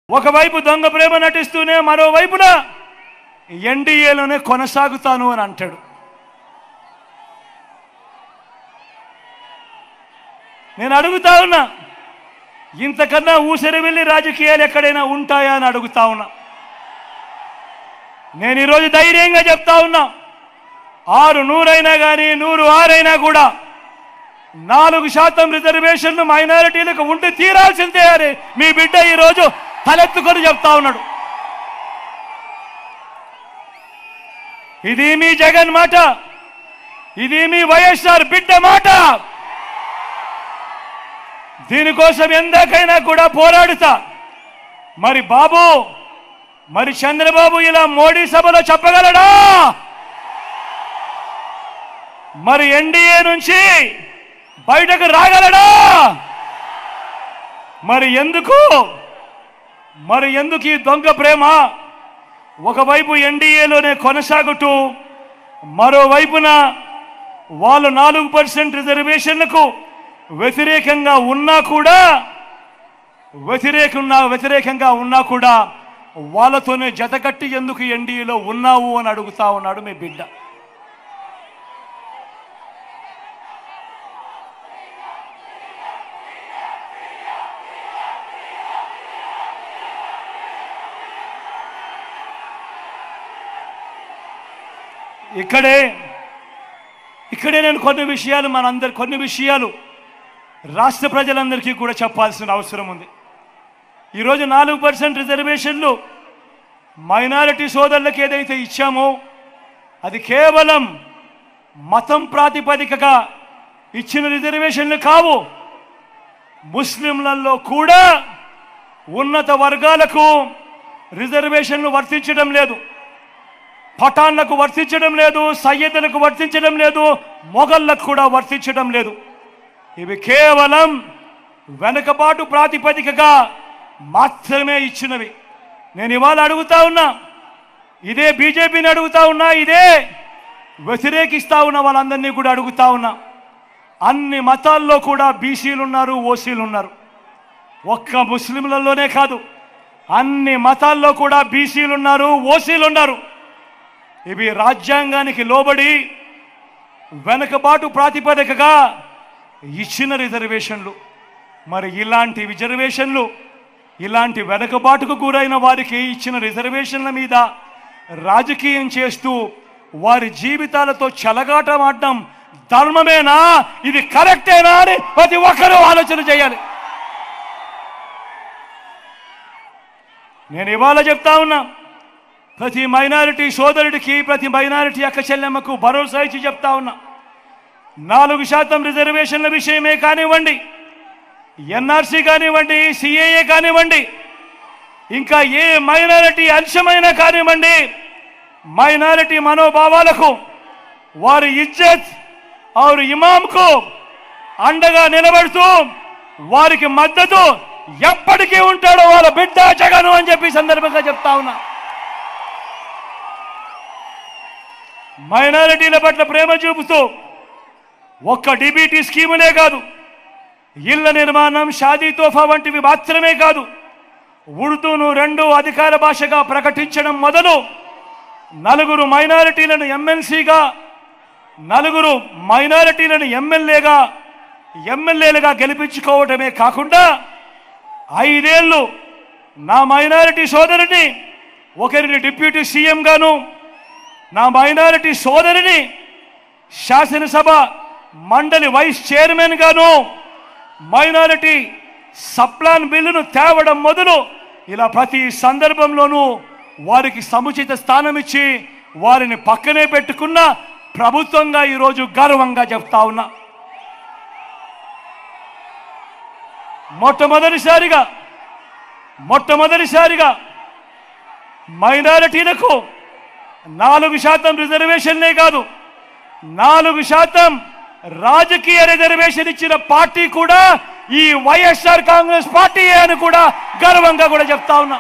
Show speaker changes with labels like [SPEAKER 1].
[SPEAKER 1] ఒకవైపు దొంగ ప్రేమ నటిస్తూనే మరోవైపున ఎన్డీఏలోనే కొనసాగుతాను అని అంటాడు. నేను అడుగుతా ఉన్నా, ఇంతకన్నా ఊసరి వెళ్ళి రాజకీయాలు ఎక్కడైనా ఉంటాయా అని అడుగుతా ఉన్నా. నేను ఈరోజు ధైర్యంగా చెప్తా ఉన్నా, 600 అయినా కానీ 106 అయినా కూడా 4% రిజర్వేషన్లు మైనారిటీలకు ఉండి తీరాల్సిందే అని మీ బిడ్డ ఈరోజు తలెత్తుకొని చెప్తా ఉన్నాడు. ఇది మీ జగన్ మాట, ఇది మీ వైఎస్ఆర్ బిడ్డ మాట. దీనికోసం ఎందాకైనా కూడా పోరాడుతా. మరి బాబు, మరి చంద్రబాబు ఇలా మోడీ సభలో చెప్పగలడా? మరి ఎన్డీఏ నుంచి బయటకు రాగలడా? మరి ఎందుకు ఈ దొంగ ప్రేమ? ఒకవైపు ఎన్డీఏలోనే కొనసాగుతూ మరోవైపున వాళ్ళు 4% రిజర్వేషన్లకు వ్యతిరేకంగా ఉన్నా కూడా వాళ్ళతోనే జతకట్టి ఎందుకు ఎన్డీఏలో ఉన్నావు అని అడుగుతా ఉన్నాడు మీ బిడ్డ. ఇక్కడే నేను కొన్ని విషయాలు రాష్ట్ర ప్రజలందరికీ కూడా చెప్పాల్సిన అవసరం ఉంది. ఈరోజు 4% రిజర్వేషన్లు మైనారిటీ సోదరులకు ఏదైతే ఇచ్చామో అది కేవలం మతం ప్రాతిపదికగా ఇచ్చిన రిజర్వేషన్లు కావు. ముస్లింలలో కూడా ఉన్నత వర్గాలకు రిజర్వేషన్లు వర్తించడం లేదు, పఠాన్లకు వర్తించడం లేదు, సయ్యదులకు వర్తించడం లేదు, మొఘళ్ళకు కూడా వర్తించడం లేదు. ఇవి కేవలం వెనుకబాటు ప్రాతిపదికగా మాత్రమే ఇచ్చినవి. నేను ఇవాళ అడుగుతా ఉన్నా, ఇదే బీజేపీని అడుగుతా ఉన్నా, ఇదే వ్యతిరేకిస్తా ఉన్న వాళ్ళందరినీ కూడా అడుగుతా ఉన్నా. అన్ని మతాల్లో కూడా బీసీలు ఉన్నారు, ఓసీలు ఉన్నారు. ఒక్క ముస్లింలలోనే కాదు, అన్ని మతాల్లో కూడా బీసీలు ఉన్నారు, ఓసీలు ఉన్నారు. ఇవి రాజ్యాంగానికి లోబడి వెనుకబాటు ప్రాతిపదికగా ఇచ్చిన రిజర్వేషన్లు. మరి ఇలాంటి రిజర్వేషన్లు, ఇలాంటి వెనుకబాటుకు గురైన వారికి ఇచ్చిన రిజర్వేషన్ల మీద రాజకీయం చేస్తూ వారి జీవితాలతో చెలగాటమాడడం ధర్మమేనా? ఇది కరెక్టేనా అని ప్రతి ఒక్కరూ ఆలోచన చేయాలి. నేను ఇవాళ చెప్తా ఉన్నా, ప్రతి మైనారిటీ సోదరుడికి, ప్రతి మైనారిటీ అక్క చెల్లెమ్మకు భరోసా ఇచ్చి చెప్తా ఉన్నా, 4% రిజర్వేషన్ల విషయమే కానివ్వండి, ఎన్ఆర్సీ కానివ్వండి, సిఏఏ కానివ్వండి, ఇంకా ఏ మైనారిటీ అంశమైనా కానివ్వండి, మైనారిటీ మనోభావాలకు, వారి ఇజ్జత్ और ఇమాంకు అండగా నిలబడుతూ వారికి మద్దతు ఎప్పటికీ ఉంటాడో వాళ్ళ బిడ్డ జగన్ అని చెప్పి సందర్భంగా చెప్తా ఉన్నా. మైనారిటీల పట్ల ప్రేమ చూపుతూ ఒక్క డిబిటీ స్కీములే కాదు, ఇళ్ల నిర్మాణం, షాదీ తోఫా వంటివి మాత్రమే కాదు, ఉర్దూను 2వ అధికార భాషగా ప్రకటించడం మొదలు 4 మైనారిటీలను ఎమ్మెల్సీగా, 4 మైనారిటీలను ఎమ్మెల్యేలుగా గెలిపించుకోవటమే కాకుండా 5 ఏళ్ళు నా మైనారిటీ సోదరిని ఒకరిని డిప్యూటీ సీఎం గాను, నా మైనారిటీ సోదరిని శాసనసభ మండలి వైస్ చైర్మన్ గాను, మైనారిటీ సప్లాన్ బిల్లును తేవడం మొదలు ఇలా ప్రతి సందర్భంలోనూ వారికి సముచిత స్థానం ఇచ్చి వారిని పక్కనే పెట్టుకున్న ప్రభుత్వంగా ఈరోజు గర్వంగా చెప్తా ఉన్నా. మొట్టమొదటిసారిగా మైనారిటీలకు 4% రిజర్వేషన్లే కాదు, 4% రాజకీయ రిజర్వేషన్ ఇచ్చిన పార్టీ కూడా ఈ వైఎస్ఆర్ కాంగ్రెస్ పార్టీ అని కూడా గర్వంగా కూడా చెప్తా ఉన్నా.